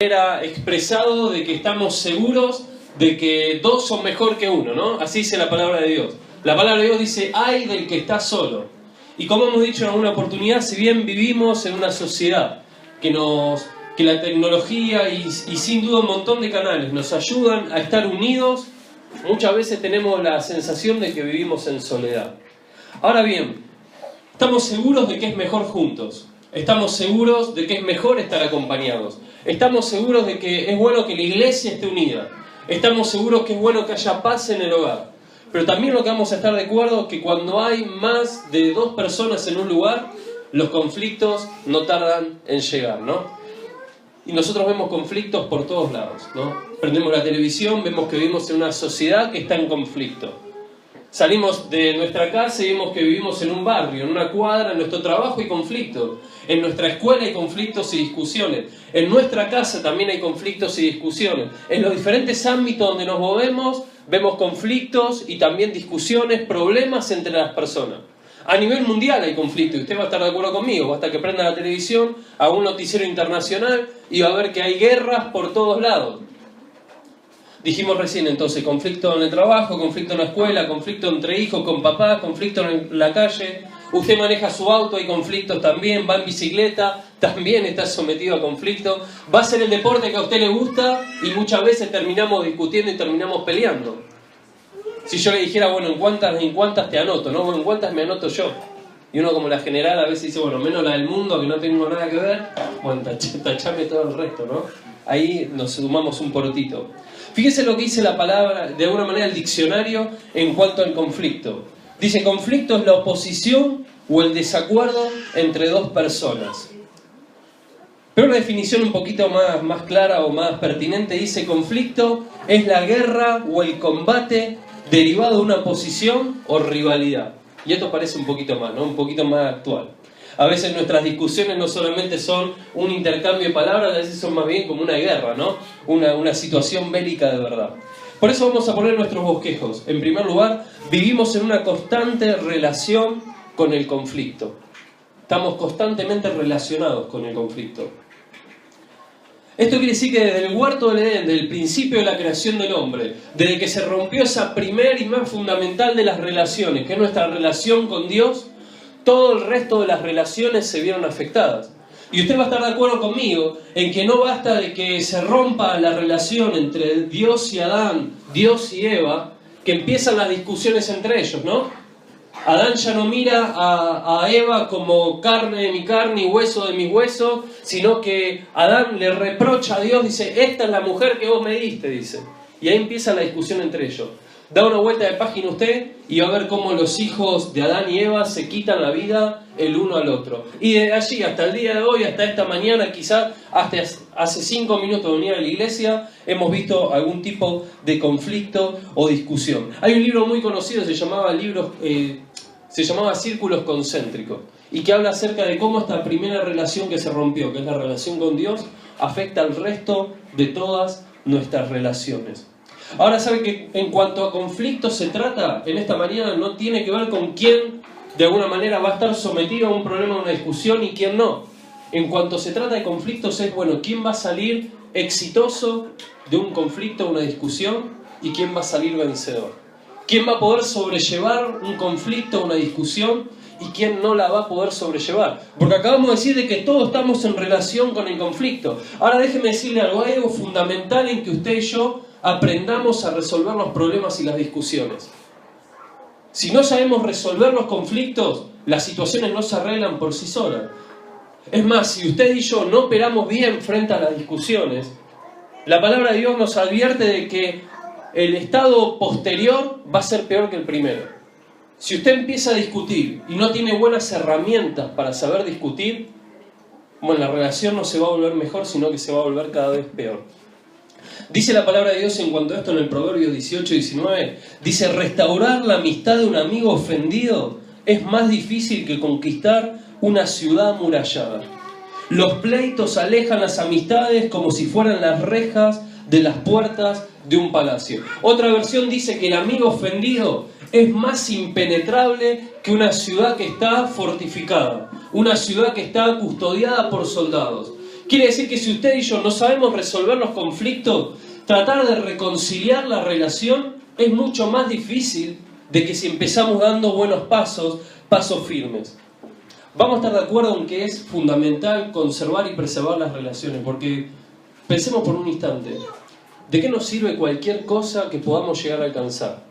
Era expresado de que estamos seguros de que dos son mejor que uno, ¿no? Así dice la palabra de Dios. La palabra de Dios dice, ay del que está solo. Y como hemos dicho en alguna oportunidad, si bien vivimos en una sociedad que la tecnología y sin duda un montón de canales nos ayudan a estar unidos, muchas veces tenemos la sensación de que vivimos en soledad. Ahora bien, estamos seguros de que es mejor juntos. Estamos seguros de que es mejor estar acompañados. Estamos seguros de que es bueno que la iglesia esté unida. Estamos seguros que es bueno que haya paz en el hogar. Pero también lo que vamos a estar de acuerdo es que cuando hay más de dos personas en un lugar, los conflictos no tardan en llegar, ¿no? Y nosotros vemos conflictos por todos lados, ¿no? Prendemos la televisión, vemos que vivimos en una sociedad que está en conflicto. Salimos de nuestra casa y vemos que vivimos en un barrio, en una cuadra, en nuestro trabajo hay conflictos. En nuestra escuela hay conflictos y discusiones. En nuestra casa también hay conflictos y discusiones. En los diferentes ámbitos donde nos movemos, vemos conflictos y también discusiones, problemas entre las personas. A nivel mundial hay conflictos, y usted va a estar de acuerdo conmigo. Basta que prenda la televisión, haga un noticiero internacional y va a ver que hay guerras por todos lados. Dijimos recién entonces, conflicto en el trabajo, conflicto en la escuela, conflicto entre hijos con papás, conflicto en la calle. Usted maneja su auto, hay conflictos también, va en bicicleta, también está sometido a conflicto. Va a hacer el deporte que a usted le gusta y muchas veces terminamos discutiendo y terminamos peleando. Si yo le dijera, bueno, ¿en cuántas te anoto? ¿No? Bueno, ¿en cuántas me anoto yo? Y uno como la general a veces dice, bueno, menos la del mundo, que no tengo nada que ver. Bueno, tachame todo el resto, ¿no? Ahí nos sumamos un porotito. Fíjese lo que dice la palabra, de alguna manera el diccionario, en cuanto al conflicto. Dice, conflicto es la oposición o el desacuerdo entre dos personas. Pero una definición un poquito más clara o más pertinente dice, conflicto es la guerra o el combate derivado de una oposición o rivalidad. Y esto parece un poquito más, ¿no? Un poquito más actual. A veces nuestras discusiones no solamente son un intercambio de palabras, a veces son más bien como una guerra, ¿no? Una situación bélica de verdad. Por eso vamos a poner nuestros bosquejos. En primer lugar, vivimos en una constante relación con el conflicto. Estamos constantemente relacionados con el conflicto. Esto quiere decir que desde el huerto del Edén, desde el principio de la creación del hombre, desde que se rompió esa primera y más fundamental de las relaciones, que es nuestra relación con Dios, todo el resto de las relaciones se vieron afectadas. Y usted va a estar de acuerdo conmigo en que no basta de que se rompa la relación entre Dios y Adán, Dios y Eva, que empiezan las discusiones entre ellos, ¿no? Adán ya no mira a Eva como carne de mi carne y hueso de mis huesos, sino que Adán le reprocha a Dios, dice, esta es la mujer que vos me diste, dice. Y ahí empieza la discusión entre ellos. Da una vuelta de página usted y va a ver cómo los hijos de Adán y Eva se quitan la vida el uno al otro. Y desde allí hasta el día de hoy, hasta esta mañana, quizás hasta hace 5 minutos de venir a la iglesia, hemos visto algún tipo de conflicto o discusión. Hay un libro muy conocido, se llamaba Círculos Concéntricos, y que habla acerca de cómo esta primera relación que se rompió, que es la relación con Dios, afecta al resto de todas nuestras relaciones. Ahora, ¿sabe que en cuanto a conflictos se trata, en esta mañana no tiene que ver con quién de alguna manera va a estar sometido a un problema, a una discusión y quién no? En cuanto se trata de conflictos es, bueno, quién va a salir exitoso de un conflicto, una discusión, y quién va a salir vencedor. ¿Quién va a poder sobrellevar un conflicto, una discusión, y quién no la va a poder sobrellevar? Porque acabamos de decir de que todos estamos en relación con el conflicto. Ahora déjeme decirle algo, hay algo fundamental en que usted y yo aprendamos a resolver los problemas y las discusiones. Si no sabemos resolver los conflictos, las situaciones no se arreglan por sí solas. Es más, si usted y yo no operamos bien frente a las discusiones, la palabra de Dios nos advierte de que el estado posterior va a ser peor que el primero. Si usted empieza a discutir y no tiene buenas herramientas para saber discutir, bueno, la relación no se va a volver mejor, sino que se va a volver cada vez peor. Dice la palabra de Dios en cuanto a esto en el Proverbio 18-19, dice, restaurar la amistad de un amigo ofendido es más difícil que conquistar una ciudad amurallada. Los pleitos alejan las amistades como si fueran las rejas de las puertas de un palacio. Otra versión dice que el amigo ofendido es más impenetrable que una ciudad que está fortificada, una ciudad que está custodiada por soldados. Quiere decir que si usted y yo no sabemos resolver los conflictos, tratar de reconciliar la relación es mucho más difícil de que si empezamos dando buenos pasos firmes. Vamos a estar de acuerdo en que es fundamental conservar y preservar las relaciones, porque pensemos por un instante, ¿de qué nos sirve cualquier cosa que podamos llegar a alcanzar?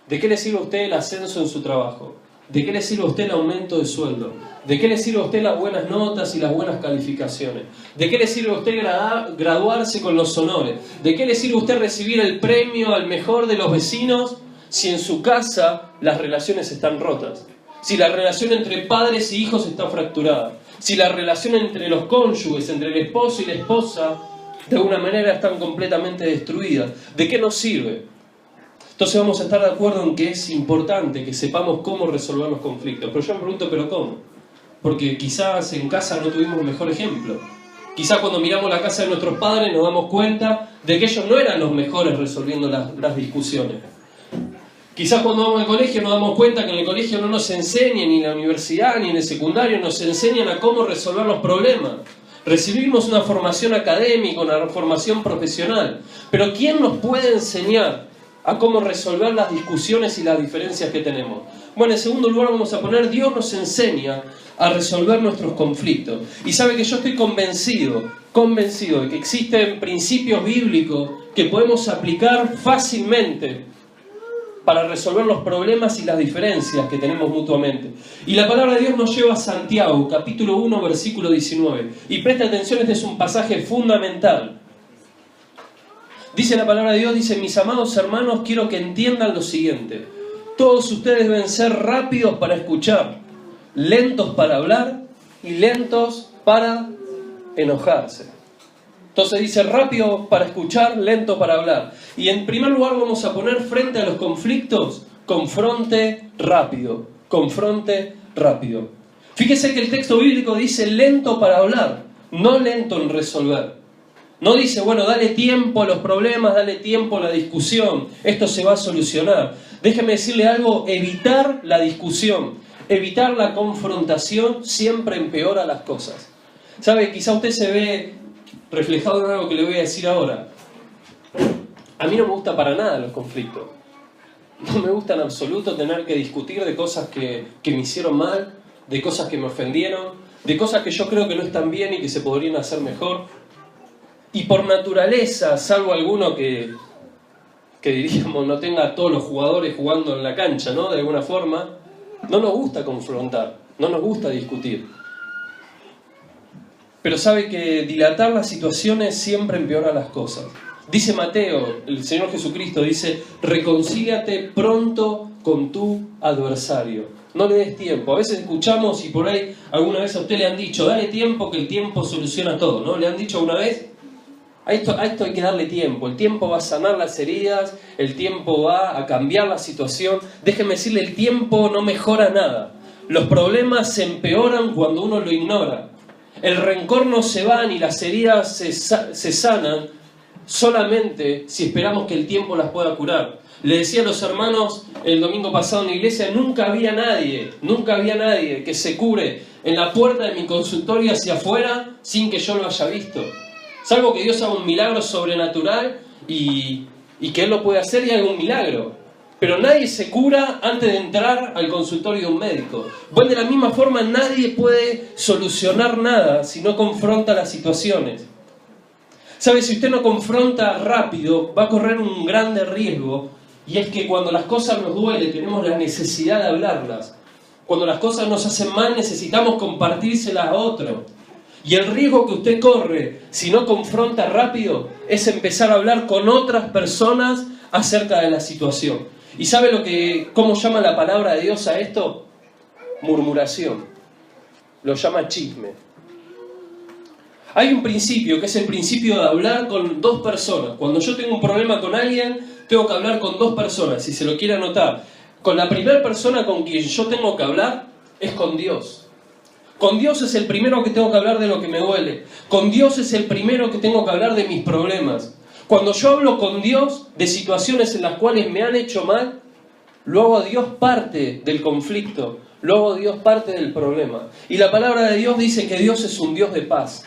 ¿De qué le sirve a usted el ascenso en su trabajo? ¿De qué le sirve a usted el aumento de sueldo? ¿De qué le sirve a usted las buenas notas y las buenas calificaciones? ¿De qué le sirve a usted graduarse con los honores? ¿De qué le sirve a usted recibir el premio al mejor de los vecinos si en su casa las relaciones están rotas? Si la relación entre padres y hijos está fracturada, si la relación entre los cónyuges, entre el esposo y la esposa, de alguna manera están completamente destruidas, ¿de qué nos sirve? Entonces vamos a estar de acuerdo en que es importante que sepamos cómo resolver los conflictos. Pero yo me pregunto, ¿pero cómo? Porque quizás en casa no tuvimos mejor ejemplo. Quizás cuando miramos la casa de nuestros padres nos damos cuenta de que ellos no eran los mejores resolviendo las discusiones. Quizás cuando vamos al colegio nos damos cuenta que en el colegio no nos enseñan, ni en la universidad, ni en el secundario, nos enseñan a cómo resolver los problemas. Recibimos una formación académica, una formación profesional. Pero ¿quién nos puede enseñar a cómo resolver las discusiones y las diferencias que tenemos? Bueno, en segundo lugar vamos a poner, Dios nos enseña a resolver nuestros conflictos. Y sabe que yo estoy convencido de que existen principios bíblicos que podemos aplicar fácilmente para resolver los problemas y las diferencias que tenemos mutuamente. Y la palabra de Dios nos lleva a Santiago, capítulo 1, versículo 19. Y presta atención, este es un pasaje fundamental. Dice la palabra de Dios, dice, mis amados hermanos, quiero que entiendan lo siguiente. Todos ustedes deben ser rápidos para escuchar, lentos para hablar y lentos para enojarse. Entonces dice, rápido para escuchar, lento para hablar. Y en primer lugar vamos a poner frente a los conflictos, confronte rápido. Confronte rápido. Fíjese que el texto bíblico dice lento para hablar, no lento en resolver. No dice, bueno, dale tiempo a los problemas, dale tiempo a la discusión, esto se va a solucionar. Déjeme decirle algo, evitar la discusión, evitar la confrontación siempre empeora las cosas. ¿Sabe? Quizá usted se ve reflejado en algo que le voy a decir ahora. A mí no me gusta para nada los conflictos. No me gusta en absoluto tener que discutir de cosas que me hicieron mal, de cosas que me ofendieron, de cosas que yo creo que no están bien y que se podrían hacer mejor. Y por naturaleza, salvo alguno que diríamos no tenga a todos los jugadores jugando en la cancha, ¿no? De alguna forma, no nos gusta confrontar, no nos gusta discutir. Pero sabe que dilatar las situaciones siempre empeora las cosas. Dice Mateo, el Señor Jesucristo dice, reconcíliate pronto con tu adversario. No le des tiempo. A veces escuchamos y por ahí alguna vez a usted le han dicho, dale tiempo que el tiempo soluciona todo, ¿no? ¿Le han dicho una vez? A esto hay que darle tiempo. El tiempo va a sanar las heridas, el tiempo va a cambiar la situación. Déjeme decirle, el tiempo no mejora nada. Los problemas se empeoran cuando uno lo ignora. El rencor no se va ni las heridas se sanan solamente si esperamos que el tiempo las pueda curar. Le decía a los hermanos el domingo pasado en la iglesia, nunca había nadie que se cure en la puerta de mi consultorio hacia afuera sin que yo lo haya visto. Salvo que Dios haga un milagro sobrenatural y que Él lo puede hacer y haga un milagro. Pero nadie se cura antes de entrar al consultorio de un médico. Bueno, de la misma forma, nadie puede solucionar nada si no confronta las situaciones. ¿Sabe? Si usted no confronta rápido, va a correr un grande riesgo. Y es que cuando las cosas nos duelen, tenemos la necesidad de hablarlas. Cuando las cosas nos hacen mal, necesitamos compartírselas a otro. Y el riesgo que usted corre, si no confronta rápido, es empezar a hablar con otras personas acerca de la situación. ¿Y sabe cómo llama la palabra de Dios a esto? Murmuración. Lo llama chisme. Hay un principio que es el principio de hablar con dos personas. Cuando yo tengo un problema con alguien, tengo que hablar con dos personas. Si se lo quiere anotar, con la primera persona con quien yo tengo que hablar es con Dios. Con Dios es el primero que tengo que hablar de lo que me duele. Con Dios es el primero que tengo que hablar de mis problemas. Cuando yo hablo con Dios de situaciones en las cuales me han hecho mal, luego Dios parte del conflicto, luego Dios parte del problema. Y la palabra de Dios dice que Dios es un Dios de paz.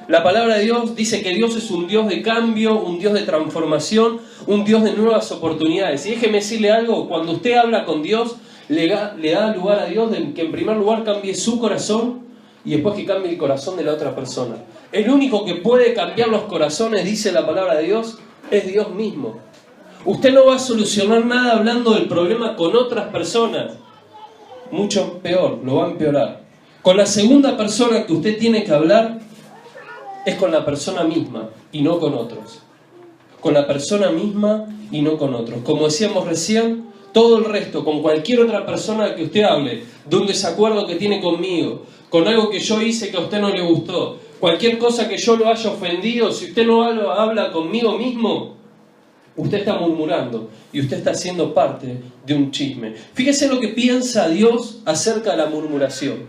La palabra de Dios dice que Dios es un Dios de cambio, un Dios de transformación, un Dios de nuevas oportunidades. Y déjeme decirle algo, cuando usted habla con Dios, le da lugar a Dios de que en primer lugar cambie su corazón y después que cambie el corazón de la otra persona. El único que puede cambiar los corazones, dice la palabra de Dios, es Dios mismo. Usted no va a solucionar nada hablando del problema con otras personas. Mucho peor, lo va a empeorar. Con la segunda persona que usted tiene que hablar es con la persona misma y no con otros. Con la persona misma y no con otros. Como decíamos recién, todo el resto, con cualquier otra persona que usted hable, de un desacuerdo que tiene conmigo, con algo que yo hice que a usted no le gustó, cualquier cosa que yo lo haya ofendido, si usted no habla conmigo mismo, usted está murmurando y usted está siendo parte de un chisme. Fíjese lo que piensa Dios acerca de la murmuración.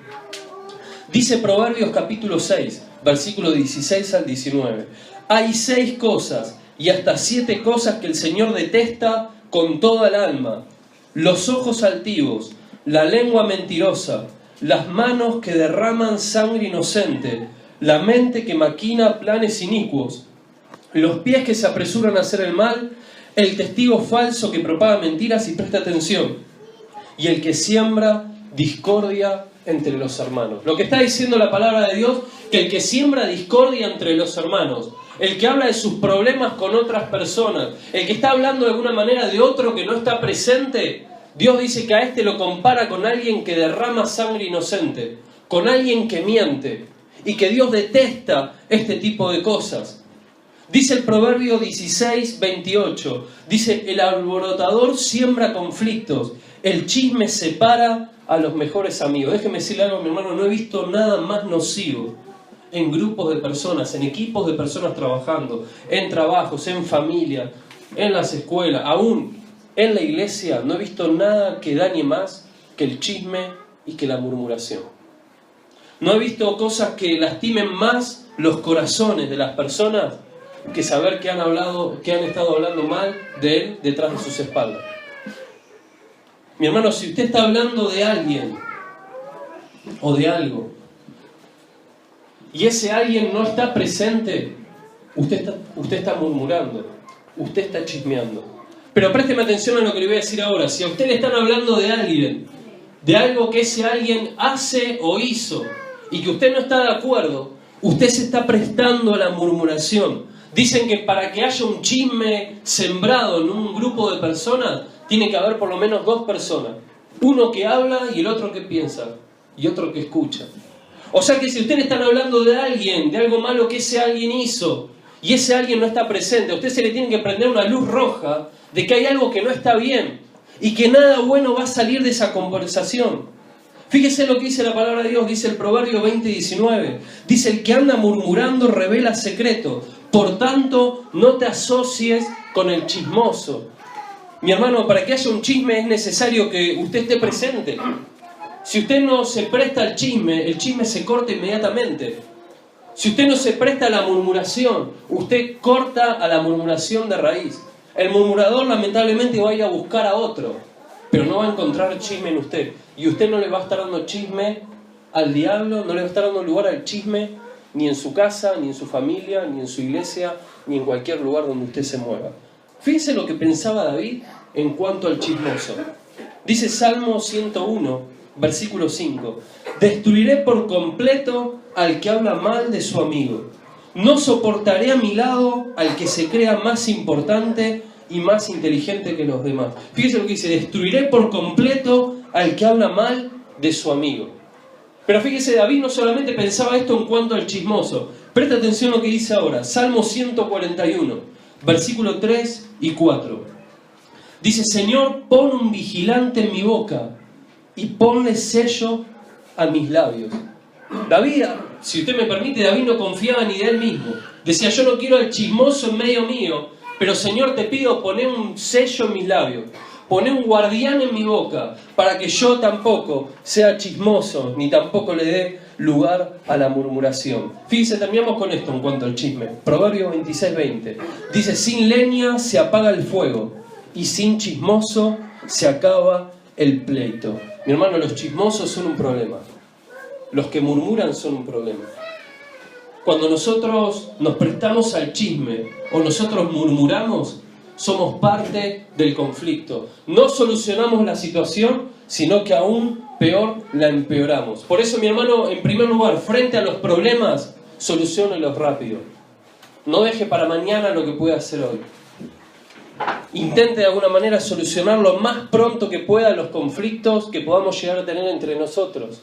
Dice Proverbios capítulo 6, versículos 16 al 19. Hay 6 cosas y hasta 7 cosas que el Señor detesta con toda el alma: los ojos altivos, la lengua mentirosa, las manos que derraman sangre inocente, la mente que maquina planes inicuos, los pies que se apresuran a hacer el mal, el testigo falso que propaga mentiras y presta atención, y el que siembra discordia entre los hermanos. Lo que está diciendo la palabra de Dios, que el que siembra discordia entre los hermanos, el que habla de sus problemas con otras personas, el que está hablando de alguna manera de otro que no está presente, Dios dice que a este lo compara con alguien que derrama sangre inocente, con alguien que miente, y que Dios detesta este tipo de cosas. Dice el Proverbio 16, 28, dice: el alborotador siembra conflictos, el chisme separa a los mejores amigos. Déjeme decirle algo, mi hermano, no he visto nada más nocivo en grupos de personas, en equipos de personas trabajando, en trabajos, en familia, en las escuelas, aún en la iglesia. No he visto nada que dañe más que el chisme y que la murmuración. No he visto cosas que lastimen más los corazones de las personas que saber que han estado hablando mal de él detrás de sus espaldas. Mi hermano, si usted está hablando de alguien o de algo y ese alguien no está presente, usted está murmurando, usted está chismeando. Pero présteme atención a lo que le voy a decir ahora. Si a usted le están hablando de alguien, de algo que ese alguien hace o hizo, y que usted no está de acuerdo, usted se está prestando a la murmuración. Dicen que para que haya un chisme sembrado en un grupo de personas, tiene que haber por lo menos 2 personas. Uno que habla y el otro que piensa, y otro que escucha. O sea que si usted le están hablando de alguien, de algo malo que ese alguien hizo, y ese alguien no está presente, a usted se le tiene que prender una luz roja de que hay algo que no está bien, y que nada bueno va a salir de esa conversación. Fíjese lo que dice la palabra de Dios, dice el Proverbio 20, 19. Dice: el que anda murmurando revela secreto, por tanto no te asocies con el chismoso. Mi hermano, para que haya un chisme es necesario que usted esté presente. Si usted no se presta al chisme, el chisme se corta inmediatamente. Si usted no se presta a la murmuración, usted corta a la murmuración de raíz. El murmurador lamentablemente va a ir a buscar a otro, pero no va a encontrar chisme en usted. Y usted no le va a estar dando chisme al diablo, no le va a estar dando lugar al chisme ni en su casa, ni en su familia, ni en su iglesia, ni en cualquier lugar donde usted se mueva. Fíjese lo que pensaba David en cuanto al chismoso. Dice Salmo 101, versículo 5: destruiré por completo al que habla mal de su amigo. No soportaré a mi lado al que se crea más importante y más inteligente que los demás. Fíjese lo que dice: destruiré por completo al que habla mal de su amigo. Pero fíjese, David no solamente pensaba esto en cuanto al chismoso. Presta atención a lo que dice ahora. Salmo 141, versículo 3 y 4. Dice: Señor, pon un vigilante en mi boca y ponle sello a mis labios. David, si usted me permite, David no confiaba ni de él mismo. Decía: yo no quiero al chismoso en medio mío, pero Señor, te pido, poné un sello en mis labios, poné un guardián en mi boca, para que yo tampoco sea chismoso, ni tampoco le dé lugar a la murmuración. Fíjense, terminamos con esto en cuanto al chisme. Proverbios 26, 20. Dice: sin leña se apaga el fuego, y sin chismoso se acaba el pleito. Mi hermano, los chismosos son un problema. Los que murmuran son un problema. cuando nosotros nos prestamos al chisme o nosotros murmuramos, somos parte del conflicto. No solucionamos la situación, sino que aún peor la empeoramos. Por eso, mi hermano, en primer lugar, frente a los problemas, soluciónelos rápido. No deje para mañana lo que puede hacer hoy. Intente de alguna manera solucionar lo más pronto que pueda los conflictos que podamos llegar a tener entre nosotros.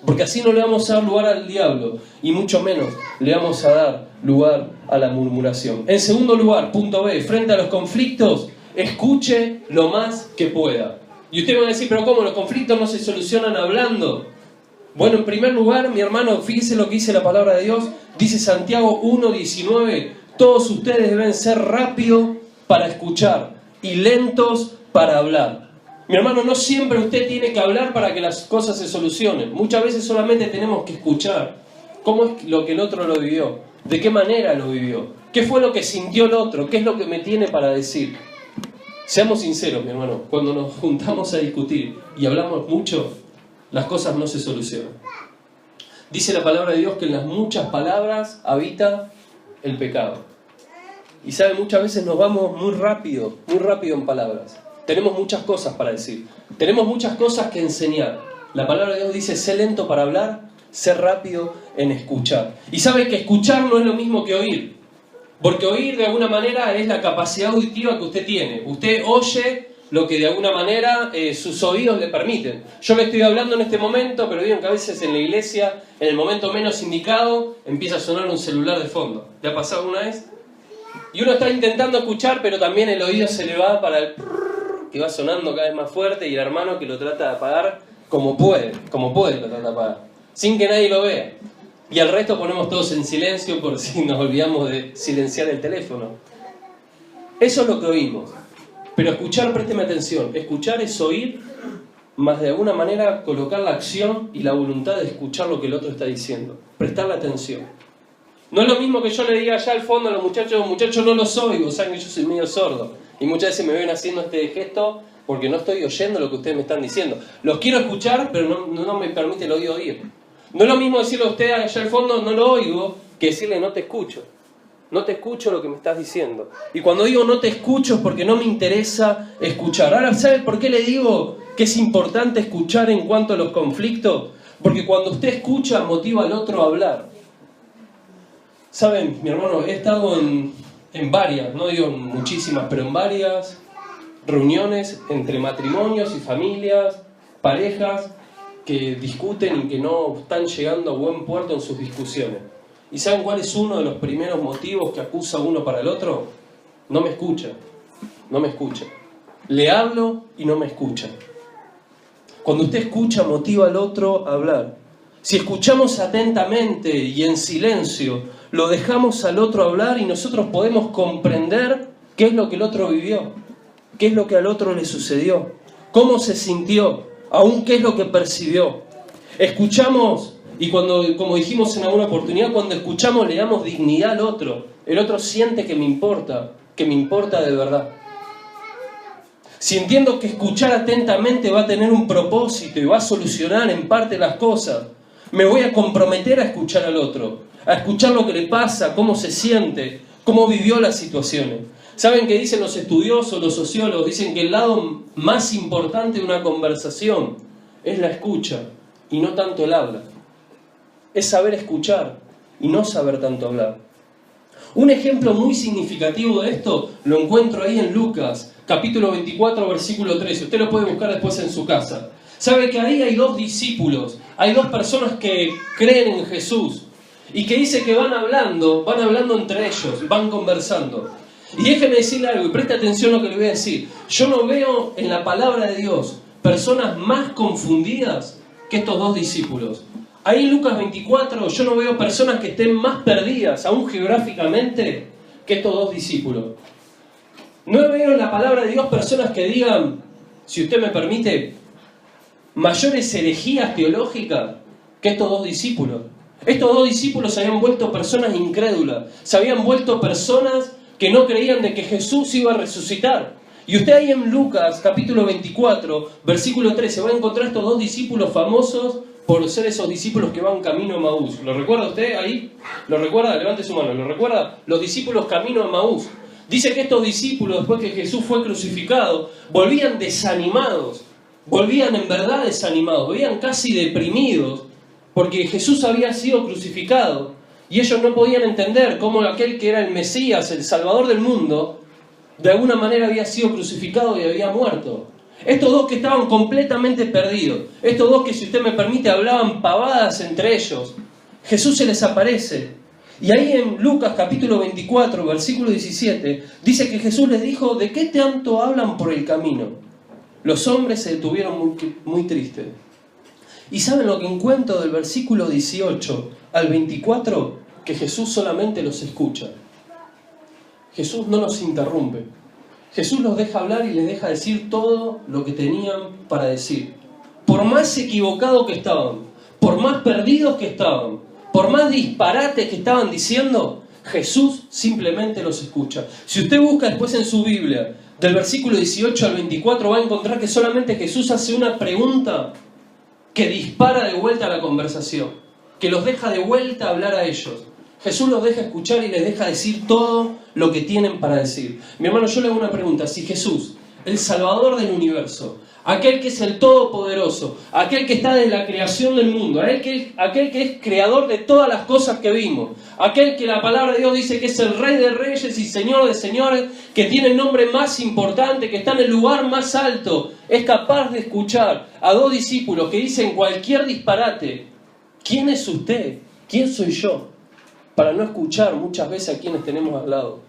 Porque así no le vamos a dar lugar al diablo y mucho menos le vamos a dar lugar a la murmuración. En segundo lugar, punto B, frente a los conflictos, escuche lo más que pueda. Y usted me va a decir, pero ¿cómo? ¿Los conflictos no se solucionan hablando? Bueno, en primer lugar, mi hermano, fíjese lo que dice la palabra de Dios. Dice Santiago 1:19, todos ustedes deben ser rápidos para escuchar y lentos para hablar. Mi hermano, no siempre usted tiene que hablar para que las cosas se solucionen. Muchas veces solamente tenemos que escuchar cómo es lo que el otro lo vivió, de qué manera lo vivió, qué fue lo que sintió el otro, qué es lo que me tiene para decir. Seamos sinceros, mi hermano, cuando nos juntamos a discutir y hablamos mucho, las cosas no se solucionan. Dice la palabra de Dios que en las muchas palabras habita el pecado. Y sabe, muchas veces nos vamos muy rápido en palabras. Tenemos muchas cosas para decir. Tenemos muchas cosas que enseñar. La palabra de Dios dice, sé lento para hablar, sé rápido en escuchar. Y sabe que escuchar no es lo mismo que oír. Porque oír de alguna manera es la capacidad auditiva que usted tiene. Usted oye lo que de alguna manera sus oídos le permiten. Yo le estoy hablando en este momento, pero digo que a veces en la iglesia, en el momento menos indicado, empieza a sonar un celular de fondo. ¿Le ha pasado una vez? Y uno está intentando escuchar, pero también el oído se le va para el que va sonando cada vez más fuerte, y el hermano que lo trata de apagar como puede lo trata de apagar, sin que nadie lo vea. Y al resto ponemos todos en silencio por si nos olvidamos de silenciar el teléfono. Eso es lo que oímos. Pero escuchar, présteme atención, escuchar es oír, más de alguna manera colocar la acción y la voluntad de escuchar lo que el otro está diciendo. Prestarle atención. No es lo mismo que yo le diga allá al fondo a los muchachos no los oigo, saben que yo soy medio sordo. Y muchas veces me ven haciendo este gesto porque no estoy oyendo lo que ustedes me están diciendo. Los quiero escuchar, pero no me permite el oído oír. No es lo mismo decirle a usted allá al fondo no lo oigo, que decirle no te escucho. No te escucho lo que me estás diciendo. Y cuando digo no te escucho es porque no me interesa escuchar. Ahora, ¿sabe por qué le digo que es importante escuchar en cuanto a los conflictos? Porque cuando usted escucha, motiva al otro a hablar. Saben, mi hermano, he estado en varias, no digo muchísimas, pero en varias reuniones entre matrimonios y familias, parejas que discuten y que no están llegando a buen puerto en sus discusiones. ¿Y saben cuál es uno de los primeros motivos que acusa uno para el otro? No me escucha. Le hablo y no me escucha. Cuando usted escucha, motiva al otro a hablar. Si escuchamos atentamente y en silencio, lo dejamos al otro hablar y nosotros podemos comprender qué es lo que el otro vivió, qué es lo que al otro le sucedió, cómo se sintió, aún qué es lo que percibió. Escuchamos, y cuando, como dijimos en alguna oportunidad, cuando escuchamos le damos dignidad al otro. El otro siente que me importa de verdad. Si entiendo que escuchar atentamente va a tener un propósito y va a solucionar en parte las cosas, me voy a comprometer a escuchar al otro, a escuchar lo que le pasa, cómo se siente, cómo vivió las situaciones. ¿Saben qué dicen los estudiosos, los sociólogos? Dicen que el lado más importante de una conversación es la escucha y no tanto el habla. Es saber escuchar y no saber tanto hablar. Un ejemplo muy significativo de esto lo encuentro ahí en Lucas, capítulo 24, versículo 13. Usted lo puede buscar después en su casa. ¿Sabe que ahí hay dos discípulos? Hay dos personas que creen en Jesús y que dice que van hablando entre ellos, van conversando. Y déjeme decirle algo y preste atención a lo que le voy a decir. Yo no veo en la palabra de Dios personas más confundidas que estos dos discípulos. Ahí en Lucas 24 yo no veo personas que estén más perdidas, aún geográficamente, que estos dos discípulos. No veo en la palabra de Dios personas que digan, si usted me permite, mayores herejías teológicas que estos dos discípulos. Estos dos discípulos se habían vuelto personas incrédulas, se habían vuelto personas que no creían de que Jesús iba a resucitar. Y usted ahí en Lucas capítulo 24, versículo 13, va a encontrar estos dos discípulos famosos por ser esos discípulos que van camino a Emaús. ¿Lo recuerda usted ahí? ¿Lo recuerda? Levante su mano. ¿Lo recuerda? Los discípulos camino a Emaús. Dice que estos discípulos, después que Jesús fue crucificado, volvían desanimados, volvían en verdad desanimados, volvían casi deprimidos, porque Jesús había sido crucificado y ellos no podían entender cómo aquel que era el Mesías, el Salvador del mundo, de alguna manera había sido crucificado y había muerto. Estos dos que estaban completamente perdidos, estos dos que, si usted me permite, hablaban pavadas entre ellos, Jesús se les aparece. Y ahí en Lucas capítulo 24, versículo 17, dice que Jesús les dijo: ¿de qué tanto hablan por el camino? Los hombres se detuvieron muy tristes. ¿Y saben lo que encuentro del versículo 18 al 24? Que Jesús solamente los escucha. Jesús no los interrumpe. Jesús los deja hablar y les deja decir todo lo que tenían para decir. Por más equivocados que estaban, por más perdidos que estaban, por más disparates que estaban diciendo, Jesús simplemente los escucha. Si usted busca después en su Biblia, del versículo 18 al 24, va a encontrar que solamente Jesús hace una pregunta que dispara de vuelta la conversación, que los deja de vuelta a hablar a ellos. Jesús los deja escuchar y les deja decir todo lo que tienen para decir. Mi hermano, yo le hago una pregunta. Si Jesús, el Salvador del universo, aquel que es el Todopoderoso, aquel que está desde la creación del mundo, aquel que es creador de todas las cosas que vimos, aquel que la palabra de Dios dice que es el Rey de Reyes y Señor de Señores, que tiene el nombre más importante, que está en el lugar más alto, es capaz de escuchar a dos discípulos que dicen cualquier disparate. ¿Quién es usted? ¿Quién soy yo? Para no escuchar muchas veces a quienes tenemos al lado.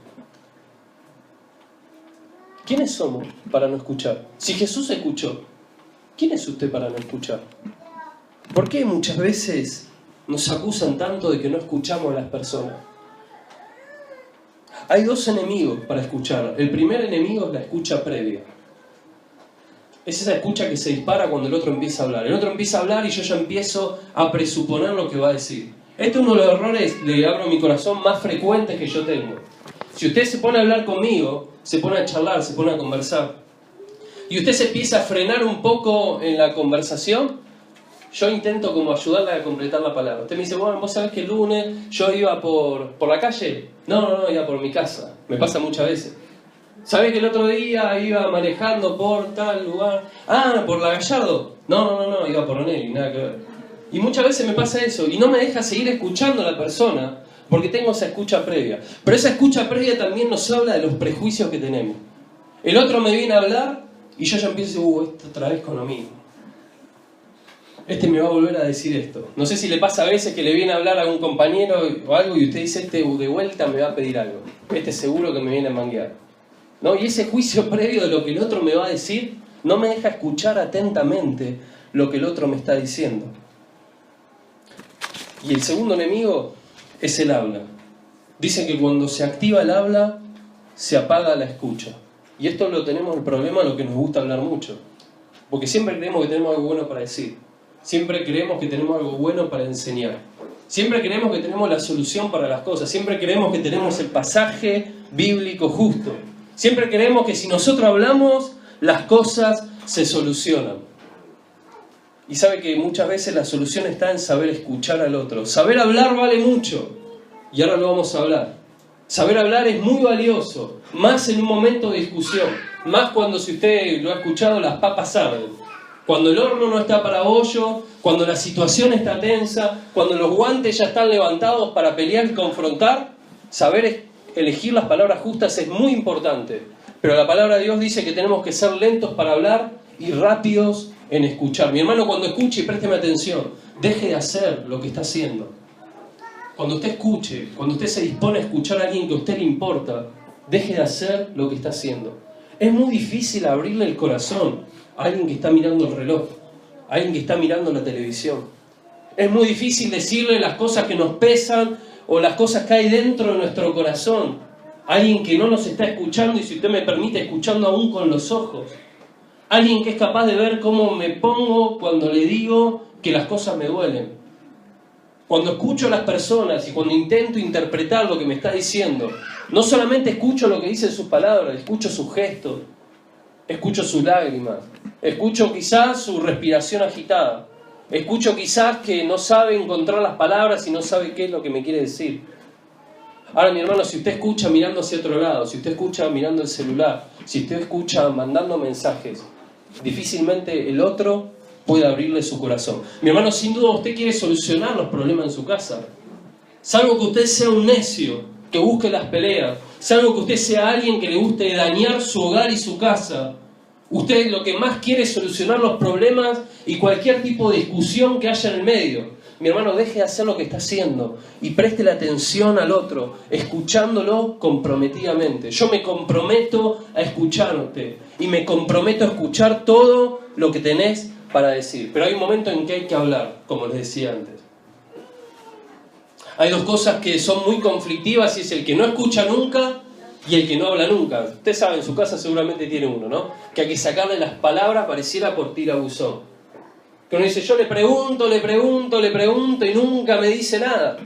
¿Quiénes somos para no escuchar? Si Jesús escuchó, ¿quién es usted para no escuchar? ¿Por qué muchas veces nos acusan tanto de que no escuchamos a las personas? Hay dos enemigos para escuchar. El primer enemigo es la escucha previa. Es esa escucha que se dispara cuando el otro empieza a hablar. El otro empieza a hablar y yo ya empiezo a presuponer lo que va a decir. Este es uno de los errores, le abro mi corazón, más frecuentes que yo tengo. Si usted se pone a hablar conmigo, se pone a charlar, se pone a conversar, y usted se empieza a frenar un poco en la conversación, yo intento como ayudarle a completar la palabra. Usted me dice: bueno, vos sabés que el lunes yo iba por la calle. No, iba por mi casa. Me pasa muchas veces. ¿Sabés que el otro día iba manejando por tal lugar? ¿Por la Gallardo? No, iba por Onelli, nada que ver. Y muchas veces me pasa eso, y no me deja seguir escuchando a la persona, porque tengo esa escucha previa. Pero esa escucha previa también nos habla de los prejuicios que tenemos. El otro me viene a hablar, y yo ya empiezo a decir: esto otra vez con lo mismo. Este me va a volver a decir esto. No sé si le pasa a veces que le viene a hablar a un compañero o algo, y usted dice: este de vuelta me va a pedir algo. Este seguro que me viene a manguear. ¿No? Y ese juicio previo de lo que el otro me va a decir, no me deja escuchar atentamente lo que el otro me está diciendo. Y el segundo enemigo es el habla. Dicen que cuando se activa el habla, se apaga la escucha. Y esto lo tenemos el problema, lo que nos gusta hablar mucho. Porque siempre creemos que tenemos algo bueno para decir. Siempre creemos que tenemos algo bueno para enseñar. Siempre creemos que tenemos la solución para las cosas. Siempre creemos que tenemos el pasaje bíblico justo. Siempre creemos que si nosotros hablamos, las cosas se solucionan. Y sabe que muchas veces la solución está en saber escuchar al otro. Saber hablar vale mucho. Y ahora lo vamos a hablar. Saber hablar es muy valioso. Más en un momento de discusión. Más cuando, si usted lo ha escuchado, las papas arden. Cuando el horno no está para bollo. Cuando la situación está tensa. Cuando los guantes ya están levantados para pelear y confrontar. Saber elegir las palabras justas es muy importante. Pero la palabra de Dios dice que tenemos que ser lentos para hablar y rápidos en escuchar. Mi hermano, cuando escuche, présteme atención, deje de hacer lo que está haciendo. Cuando usted escuche, cuando usted se dispone a escuchar a alguien que a usted le importa, deje de hacer lo que está haciendo. Es muy difícil abrirle el corazón a alguien que está mirando el reloj, a alguien que está mirando la televisión. Es muy difícil decirle las cosas que nos pesan o las cosas que hay dentro de nuestro corazón a alguien que no nos está escuchando y, si usted me permite, escuchando aún con los ojos. Alguien que es capaz de ver cómo me pongo cuando le digo que las cosas me duelen. Cuando escucho a las personas y cuando intento interpretar lo que me está diciendo, no solamente escucho lo que dicen sus palabras, escucho sus gestos, escucho sus lágrimas, escucho quizás su respiración agitada. Escucho quizás que no sabe encontrar las palabras y no sabe qué es lo que me quiere decir. Ahora, mi hermano, si usted escucha mirando hacia otro lado, si usted escucha mirando el celular, si usted escucha mandando mensajes, difícilmente el otro puede abrirle su corazón. Mi hermano, sin duda usted quiere solucionar los problemas en su casa. Salvo que usted sea un necio, que busque las peleas, salvo que usted sea alguien que le guste dañar su hogar y su casa. Usted lo que más quiere es solucionar los problemas y cualquier tipo de discusión que haya en el medio. Mi hermano, deje de hacer lo que está haciendo y preste la atención al otro, escuchándolo comprometidamente. Yo me comprometo a escucharte y me comprometo a escuchar todo lo que tenés para decir. Pero hay un momento en que hay que hablar, como les decía antes. Hay dos cosas que son muy conflictivas y es el que no escucha nunca y el que no habla nunca. Usted sabe, en su casa seguramente tiene uno, ¿no? Que hay que sacarle las palabras pareciera por tirabuzón. Que uno dice, yo le pregunto y nunca me dice nada.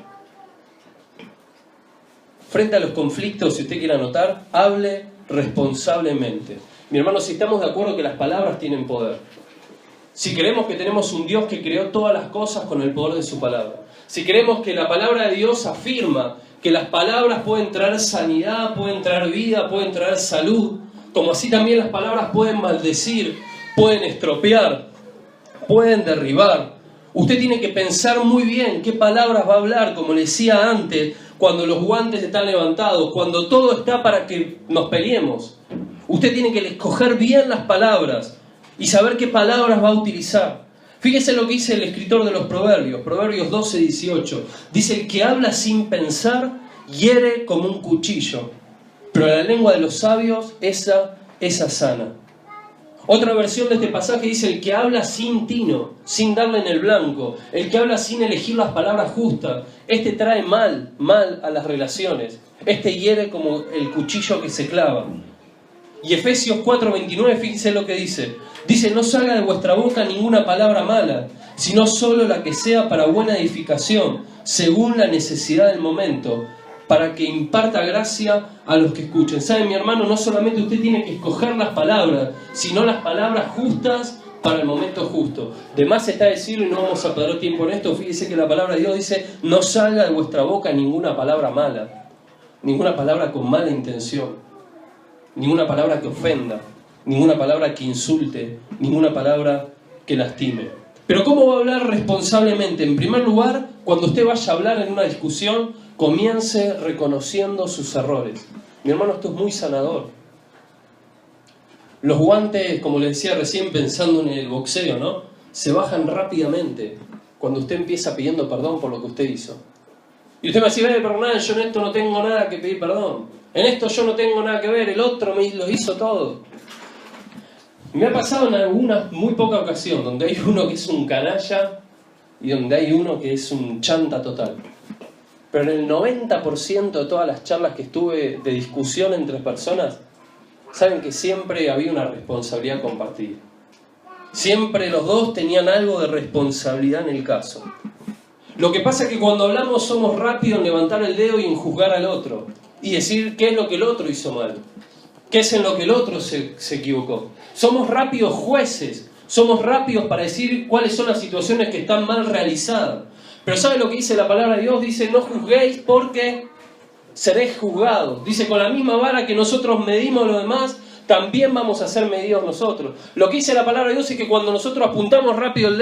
Frente a los conflictos, si usted quiere anotar, hable responsablemente. Mi hermano, si estamos de acuerdo que las palabras tienen poder, si creemos que tenemos un Dios que creó todas las cosas con el poder de su palabra, si creemos que la palabra de Dios afirma que las palabras pueden traer sanidad, pueden traer vida, pueden traer salud, como así también las palabras pueden maldecir, pueden estropear, pueden derribar. Usted tiene que pensar muy bien qué palabras va a hablar, como le decía antes, cuando los guantes están levantados, cuando todo está para que nos peleemos. Usted tiene que escoger bien las palabras y saber qué palabras va a utilizar. Fíjese lo que dice el escritor de los Proverbios, Proverbios 12:18. Dice, el que habla sin pensar hiere como un cuchillo, pero la lengua de los sabios, esa sana. Otra versión de este pasaje dice, el que habla sin tino, sin darle en el blanco, el que habla sin elegir las palabras justas, este trae mal a las relaciones, este hiere como el cuchillo que se clava. Y Efesios 4:29, fíjense lo que dice. Dice, no salga de vuestra boca ninguna palabra mala, sino solo la que sea para buena edificación, según la necesidad del momento, para que imparta gracia a los que escuchen. ¿Sabe, mi hermano? No solamente usted tiene que escoger las palabras, sino las palabras justas para el momento justo. De más está decirlo y no vamos a perder tiempo en esto. Fíjese que la palabra de Dios dice, no salga de vuestra boca ninguna palabra mala, ninguna palabra con mala intención, ninguna palabra que ofenda, ninguna palabra que insulte, ninguna palabra que lastime. Pero ¿cómo va a hablar responsablemente? En primer lugar, cuando usted vaya a hablar en una discusión, comience reconociendo sus errores. Mi hermano, esto es muy sanador. Los guantes, como le decía recién pensando en el boxeo, ¿no? Se bajan rápidamente cuando usted empieza pidiendo perdón por lo que usted hizo. Y usted me va a decir, perdón, yo en esto no tengo nada que pedir perdón. En esto yo no tengo nada que ver, el otro me lo hizo todo. Me ha pasado en alguna muy poca ocasión, donde hay uno que es un canalla y donde hay uno que es un chanta total. Pero en el 90% de todas las charlas que estuve de discusión entre personas, saben que siempre había una responsabilidad compartida. Siempre los dos tenían algo de responsabilidad en el caso. Lo que pasa es que cuando hablamos somos rápidos en levantar el dedo y en juzgar al otro. Y decir qué es lo que el otro hizo mal. Qué es en lo que el otro se equivocó. Somos rápidos jueces. Somos rápidos para decir cuáles son las situaciones que están mal realizadas. Pero ¿sabe lo que dice la palabra de Dios? Dice, no juzguéis porque seréis juzgados. Dice, con la misma vara que nosotros medimos los demás, también vamos a ser medidos nosotros. Lo que dice la palabra de Dios es que cuando nosotros apuntamos rápido el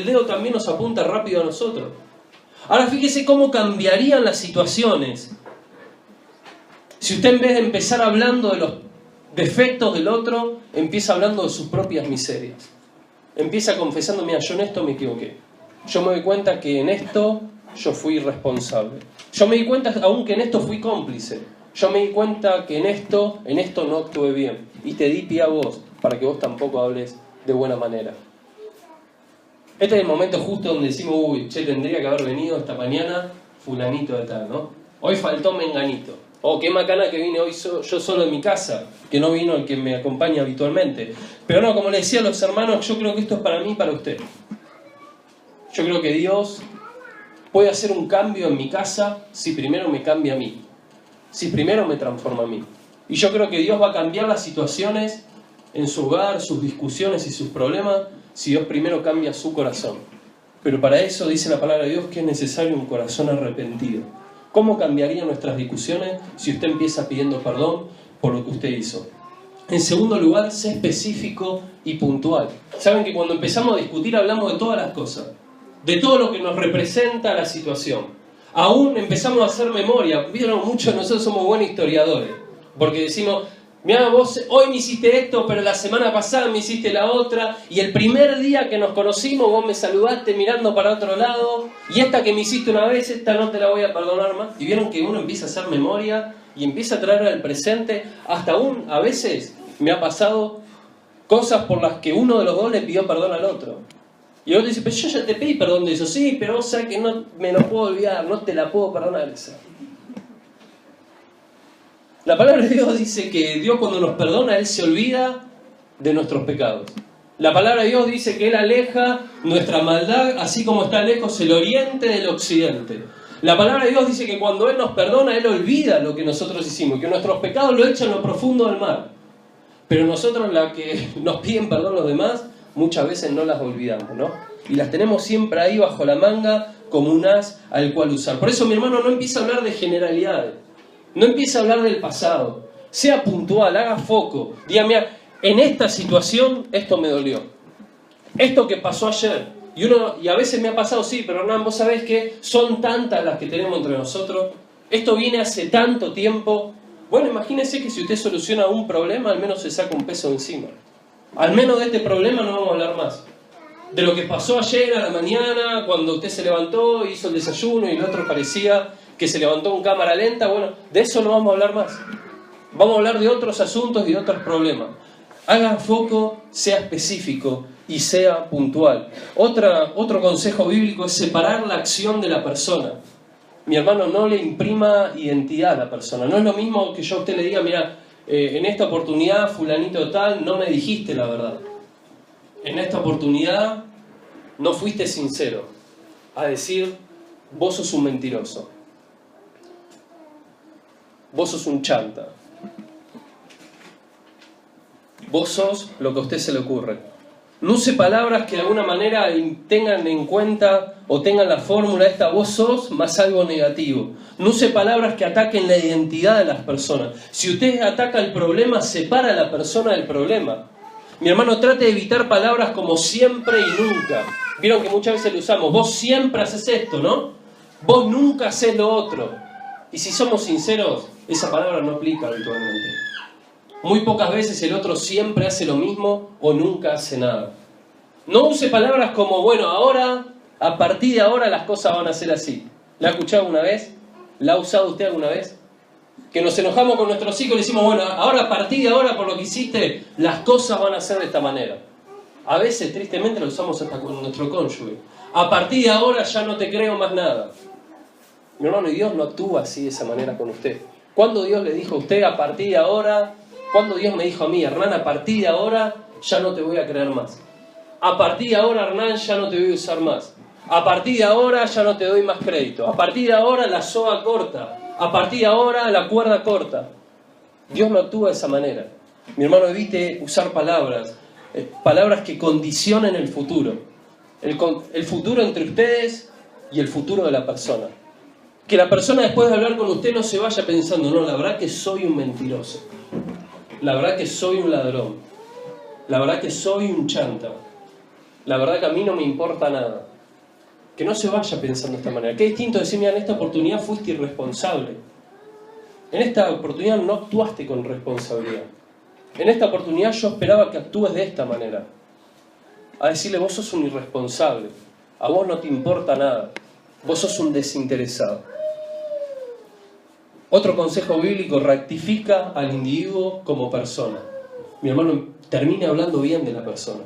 dedo también nos apunta rápido a nosotros. Ahora fíjese cómo cambiarían las situaciones si usted en vez de empezar hablando de los defectos del otro, empieza hablando de sus propias miserias. Empieza confesando, mira, yo en esto me equivoqué. Yo me doy cuenta que en esto yo fui irresponsable. Yo me di cuenta aún que en esto fui cómplice. Yo me di cuenta que en esto no actué bien. Y te di pie a vos, para que vos tampoco hables de buena manera. Este es el momento justo donde decimos, tendría que haber venido esta mañana fulanito de tal, ¿no? Hoy faltó menganito. Oh, qué macana que vine hoy yo solo en mi casa, que no vino el que me acompaña habitualmente. Pero no, como le decía a los hermanos, yo creo que esto es para mí y para usted. Yo creo que Dios puede hacer un cambio en mi casa si primero me cambia a mí. Si primero me transforma a mí. Y yo creo que Dios va a cambiar las situaciones en su hogar, sus discusiones y sus problemas, si Dios primero cambia su corazón. Pero para eso dice la palabra de Dios que es necesario un corazón arrepentido. ¿Cómo cambiarían nuestras discusiones si usted empieza pidiendo perdón por lo que usted hizo? En segundo lugar, sé específico y puntual. Saben que cuando empezamos a discutir hablamos de todas las cosas, de todo lo que nos representa la situación. Aún empezamos a hacer memoria. Vieron, muchos de nosotros somos buenos historiadores, porque decimos, mira, vos hoy me hiciste esto, pero la semana pasada me hiciste la otra, y el primer día que nos conocimos vos me saludaste mirando para otro lado, y esta que me hiciste una vez, esta no te la voy a perdonar más. Y vieron que uno empieza a hacer memoria y empieza a traer al presente, hasta aún a veces me ha pasado cosas por las que uno de los dos le pidió perdón al otro. Y el otro dice, pero yo ya te pedí perdón de eso. Sí, pero vos sabés que no me lo puedo olvidar, no te la puedo perdonar esa. La palabra de Dios dice que Dios cuando nos perdona, Él se olvida de nuestros pecados. La palabra de Dios dice que Él aleja nuestra maldad, así como está lejos el oriente del occidente. La palabra de Dios dice que cuando Él nos perdona, Él olvida lo que nosotros hicimos, que nuestros pecados lo echan en lo profundo del mar. Pero nosotros, la que nos piden perdón los demás, muchas veces no las olvidamos, ¿no? Y las tenemos siempre ahí bajo la manga como un as al cual usar. Por eso, mi hermano, no empieza a hablar de generalidades. No empiece a hablar del pasado. Sea puntual, haga foco. Diga, mira, en esta situación esto me dolió. Esto que pasó ayer. Y a veces me ha pasado, sí, pero Hernán, vos sabés que son tantas las que tenemos entre nosotros. Esto viene hace tanto tiempo. Bueno, imagínese que si usted soluciona un problema, al menos se saca un peso encima. Al menos de este problema no vamos a hablar más. De lo que pasó ayer a la mañana, cuando usted se levantó, hizo el desayuno y el otro parecía que se levantó en cámara lenta, bueno, de eso no vamos a hablar más. Vamos a hablar de otros asuntos y de otros problemas. Haga foco, sea específico y sea puntual. Otro consejo bíblico es separar la acción de la persona. Mi hermano, no le imprima identidad a la persona. No es lo mismo que yo a usted le diga, mira, en esta oportunidad, fulanito tal, no me dijiste la verdad. En esta oportunidad no fuiste sincero. A decir, vos sos un mentiroso. Vos sos un chanta. Vos sos lo que a usted se le ocurre. No use palabras que de alguna manera tengan en cuenta o tengan la fórmula esta, vos sos más algo negativo. No use palabras que ataquen la identidad de las personas. Si usted ataca el problema, separa a la persona del problema. Mi hermano, trate de evitar palabras como siempre y nunca. Vieron que muchas veces lo usamos. Vos siempre haces esto, ¿no? Vos nunca haces lo otro. Y si somos sinceros, esa palabra no aplica habitualmente. Muy pocas veces el otro siempre hace lo mismo o nunca hace nada. No use palabras como, bueno, ahora, a partir de ahora las cosas van a ser así. ¿La ha escuchado alguna vez? ¿La ha usado usted alguna vez? Que nos enojamos con nuestros hijos y le decimos, bueno, ahora a partir de ahora por lo que hiciste, las cosas van a ser de esta manera. A veces, tristemente, lo usamos hasta con nuestro cónyuge. A partir de ahora ya no te creo más nada. Mi hermano, y Dios no actúa así de esa manera con usted. ¿Cuándo Dios le dijo a usted, a partir de ahora? ¿Cuándo Dios me dijo a mí, Hernán, a partir de ahora ya no te voy a creer más? A partir de ahora, Hernán, ya no te voy a usar más. A partir de ahora ya no te doy más crédito. A partir de ahora la soga corta. A partir de ahora la cuerda corta. Dios no actúa de esa manera. Mi hermano, evite usar palabras que condicionen el futuro. El futuro entre ustedes y el futuro de la persona. Que la persona después de hablar con usted no se vaya pensando, no, la verdad que soy un mentiroso. La verdad que soy un ladrón. La verdad que soy un chanta. La verdad que a mí no me importa nada. Que no se vaya pensando de esta manera. Qué distinto decir, mira, en esta oportunidad fuiste irresponsable. En esta oportunidad no actuaste con responsabilidad. En esta oportunidad yo esperaba que actúes de esta manera. A decirle, vos sos un irresponsable. A vos no te importa nada. Vos sos un desinteresado. Otro consejo bíblico, rectifica al individuo como persona. Mi hermano, termine hablando bien de la persona.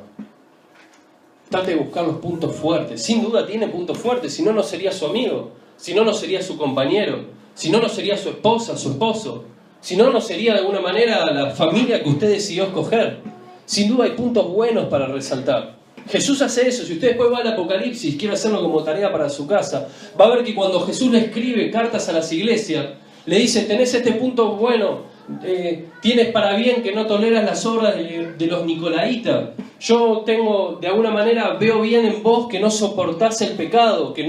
Trate de buscar los puntos fuertes. Sin duda tiene puntos fuertes, si no, no sería su amigo. Si no, no sería su compañero. Si no, no sería su esposa, su esposo. Si no, no sería de alguna manera la familia que usted decidió escoger. Sin duda hay puntos buenos para resaltar. Jesús hace eso. Si usted después va al Apocalipsis, quiere hacerlo como tarea para su casa, va a ver que cuando Jesús le escribe cartas a las iglesias, le dice, tenés este punto bueno, tienes para bien que no toleras las obras de los nicolaitas, yo de alguna manera veo bien en vos que no soportás el pecado, que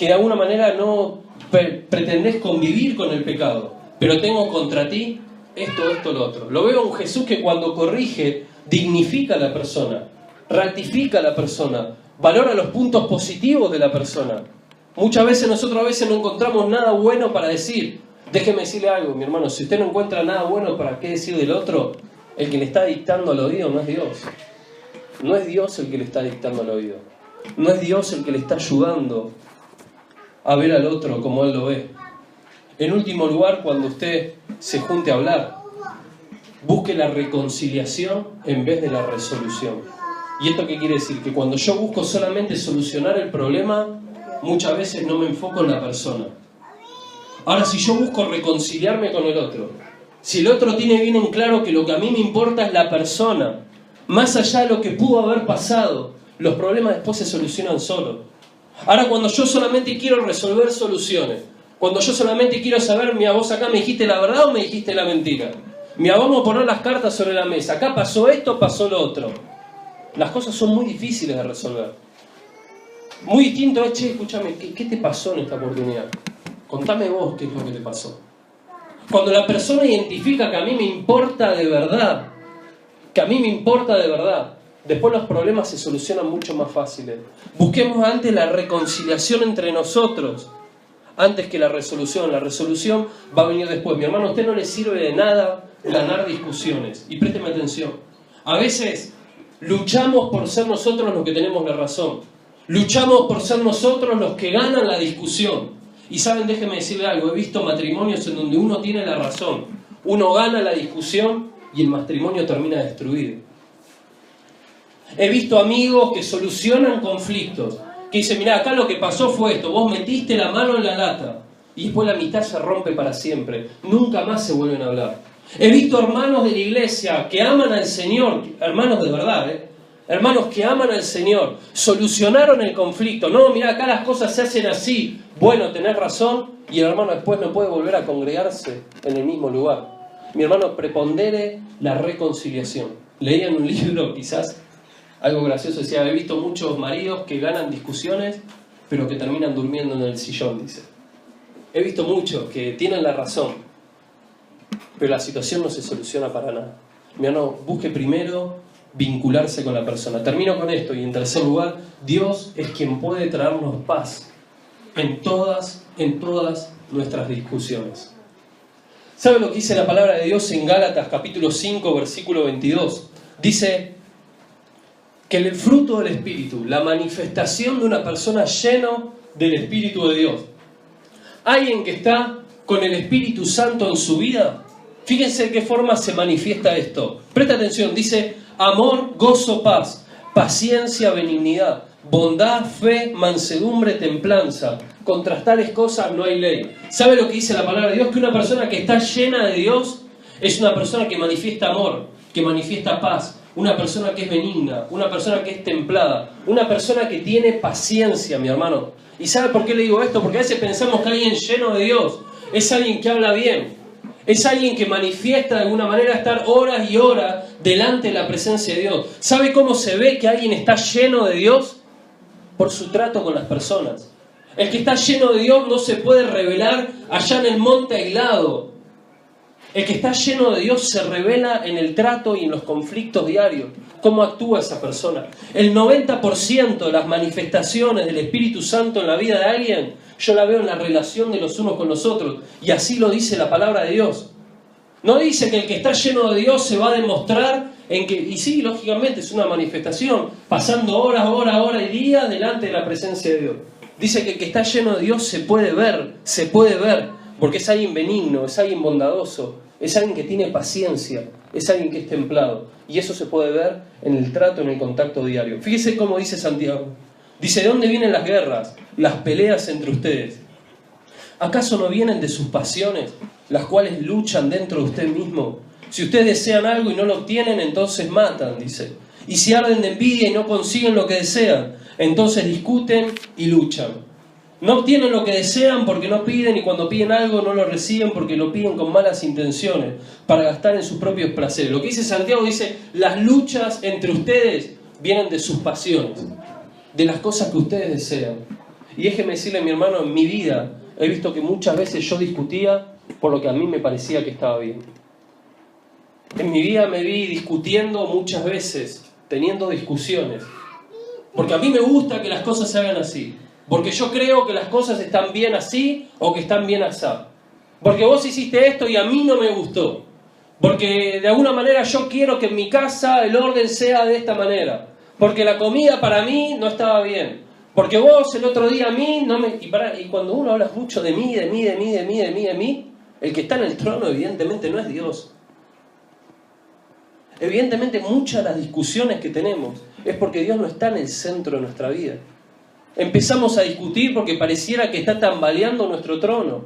de alguna manera no pretendés convivir con el pecado, pero tengo contra ti esto, lo otro. Lo veo en Jesús que cuando corrige, dignifica a la persona, ratifica a la persona, valora los puntos positivos de la persona. Muchas veces nosotros no encontramos nada bueno para decir. Déjeme decirle algo, mi hermano, si usted no encuentra nada bueno para qué decir del otro, el que le está dictando al oído no es Dios. No es Dios el que le está dictando al oído. No es Dios el que le está ayudando a ver al otro como Él lo ve. En último lugar, cuando usted se junte a hablar, busque la reconciliación en vez de la resolución. ¿Y esto qué quiere decir? Que cuando yo busco solamente solucionar el problema, muchas veces no me enfoco en la persona. Ahora, si yo busco reconciliarme con el otro, si el otro tiene bien en claro que lo que a mí me importa es la persona, más allá de lo que pudo haber pasado, los problemas después se solucionan solos. Ahora, cuando yo solamente quiero resolver soluciones, cuando yo solamente quiero saber, mira, vos acá me dijiste la verdad o me dijiste la mentira. Mira, vamos a poner las cartas sobre la mesa. Acá pasó esto, pasó lo otro. Las cosas son muy difíciles de resolver. Muy distinto es, che, escúchame, ¿qué te pasó en esta oportunidad? Contame vos qué es lo que te pasó. Cuando la persona identifica que a mí me importa de verdad, después los problemas se solucionan mucho más fáciles. Busquemos antes la reconciliación entre nosotros, antes que la resolución. La resolución va a venir después. Mi hermano, a usted no le sirve de nada ganar discusiones. Y présteme atención. A veces luchamos por ser nosotros los que tenemos la razón. Luchamos por ser nosotros los que ganan la discusión. Y saben, déjenme decirle algo, he visto matrimonios en donde uno tiene la razón, uno gana la discusión y el matrimonio termina destruido. He visto amigos que solucionan conflictos, que dicen, mirá, acá lo que pasó fue esto, vos metiste la mano en la lata, y después la amistad se rompe para siempre, nunca más se vuelven a hablar. He visto hermanos de la iglesia que aman al Señor, hermanos de verdad, hermanos que aman al Señor, solucionaron el conflicto. No, mirá, acá las cosas se hacen así. Bueno, tenés razón, y el hermano después no puede volver a congregarse en el mismo lugar. Mi hermano, prepondere la reconciliación. Leía en un libro, quizás, algo gracioso, decía, he visto muchos maridos que ganan discusiones, pero que terminan durmiendo en el sillón, dice. He visto muchos que tienen la razón, pero la situación no se soluciona para nada. Mi hermano, busque primero vincularse con la persona. Termino con esto, y en tercer lugar, Dios es quien puede traernos paz en todas nuestras discusiones. ¿Sabe lo que dice la palabra de Dios en Gálatas capítulo 5, versículo 22? Dice que el fruto del Espíritu, la manifestación de una persona lleno del Espíritu de Dios. Alguien que está con el Espíritu Santo en su vida, fíjense de qué forma se manifiesta esto. Presta atención, dice amor, gozo, paz, paciencia, benignidad, bondad, fe, mansedumbre, templanza. Contra tales cosas no hay ley. ¿Sabe lo que dice la palabra de Dios? Que una persona que está llena de Dios es una persona que manifiesta amor, que manifiesta paz, una persona que es benigna, una persona que es templada, una persona que tiene paciencia, mi hermano. ¿Y sabe por qué le digo esto? Porque a veces pensamos que alguien lleno de Dios es alguien que habla bien, es alguien que manifiesta de alguna manera estar horas y horas delante de la presencia de Dios. ¿Sabe cómo se ve que alguien está lleno de Dios? Por su trato con las personas. El que está lleno de Dios no se puede revelar allá en el monte aislado. El que está lleno de Dios se revela en el trato y en los conflictos diarios. ¿Cómo actúa esa persona? El 90% de las manifestaciones del Espíritu Santo en la vida de alguien, yo la veo en la relación de los unos con los otros. Y así lo dice la palabra de Dios. No dice que el que está lleno de Dios se va a demostrar en que, y sí, lógicamente es una manifestación, pasando horas y días delante de la presencia de Dios. Dice que el que está lleno de Dios se puede ver, porque es alguien benigno, es alguien bondadoso, es alguien que tiene paciencia, es alguien que es templado. Y eso se puede ver en el trato, en el contacto diario. Fíjese cómo dice Santiago. Dice, ¿de dónde vienen las guerras, las peleas entre ustedes? ¿Acaso no vienen de sus pasiones, las cuales luchan dentro de usted mismo? Si ustedes desean algo y no lo obtienen, entonces matan, dice. Y si arden de envidia y no consiguen lo que desean, entonces discuten y luchan. No obtienen lo que desean porque no piden, y cuando piden algo no lo reciben porque lo piden con malas intenciones, para gastar en sus propios placeres. Lo que dice Santiago dice, las luchas entre ustedes vienen de sus pasiones, de las cosas que ustedes desean. Y déjeme decirle, mi hermano, en mi vida he visto que muchas veces yo discutía por lo que a mí me parecía que estaba bien. En mi vida me vi discutiendo muchas veces, teniendo discusiones, porque a mí me gusta que las cosas se hagan así, porque yo creo que las cosas están bien así o que están bien así, porque vos hiciste esto y a mí no me gustó, porque de alguna manera yo quiero que en mi casa el orden sea de esta manera, porque la comida para mí no estaba bien, porque vos el otro día a mí no me... Y cuando uno habla mucho de mí, el que está en el trono evidentemente no es Dios. Evidentemente muchas de las discusiones que tenemos es porque Dios no está en el centro de nuestra vida. Empezamos a discutir porque pareciera que está tambaleando nuestro trono,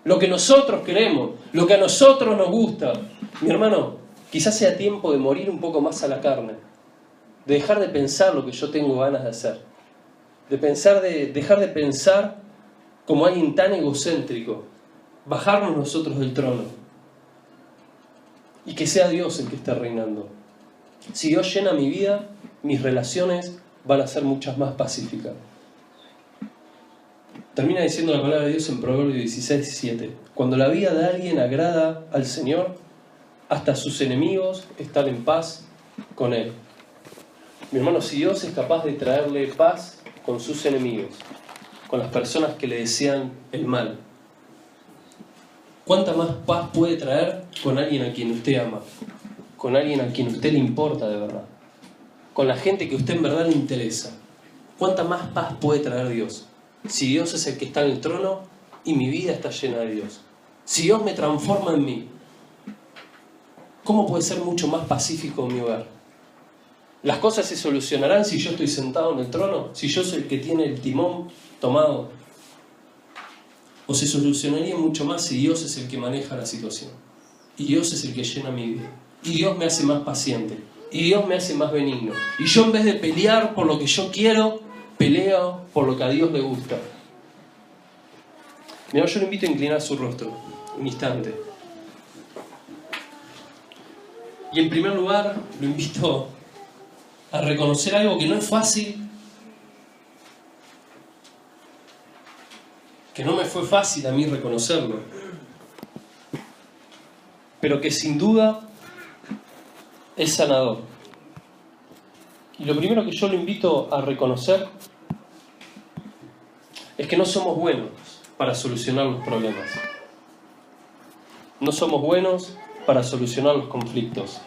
lo que nosotros queremos, lo que a nosotros nos gusta. Mi hermano, quizás sea tiempo de morir un poco más a la carne, de dejar de pensar lo que yo tengo ganas de hacer, de dejar de pensar como alguien tan egocéntrico, bajarnos nosotros del trono y que sea Dios el que esté reinando. Si Dios llena mi vida, mis relaciones van a ser muchas más pacíficas. Termina diciendo la palabra de Dios en Proverbios 16:7. Cuando la vida de alguien agrada al Señor, hasta sus enemigos están en paz con Él. Mi hermano, si Dios es capaz de traerle paz con sus enemigos, con las personas que le desean el mal, ¿cuánta más paz puede traer con alguien a quien usted ama? Con alguien a quien usted le importa de verdad. Con la gente que a usted en verdad le interesa. ¿Cuánta más paz puede traer Dios? Si Dios es el que está en el trono y mi vida está llena de Dios. Si Dios me transforma en mí, ¿cómo puede ser mucho más pacífico mi hogar? ¿Las cosas se solucionarán si yo estoy sentado en el trono? ¿Si yo soy el que tiene el timón tomado? ¿O se solucionaría mucho más si Dios es el que maneja la situación? Y Dios es el que llena mi vida. Y Dios me hace más paciente. Y Dios me hace más benigno. Y yo en vez de pelear por lo que yo quiero, peleo por lo que a Dios le gusta. Mira, yo lo invito a inclinar su rostro un instante. Y en primer lugar, lo invito a reconocer algo que no es fácil, que no me fue fácil a mí reconocerlo, pero que sin duda es sanador. Y lo primero que yo lo invito a reconocer es que no somos buenos para solucionar los problemas. No somos buenos para solucionar los conflictos.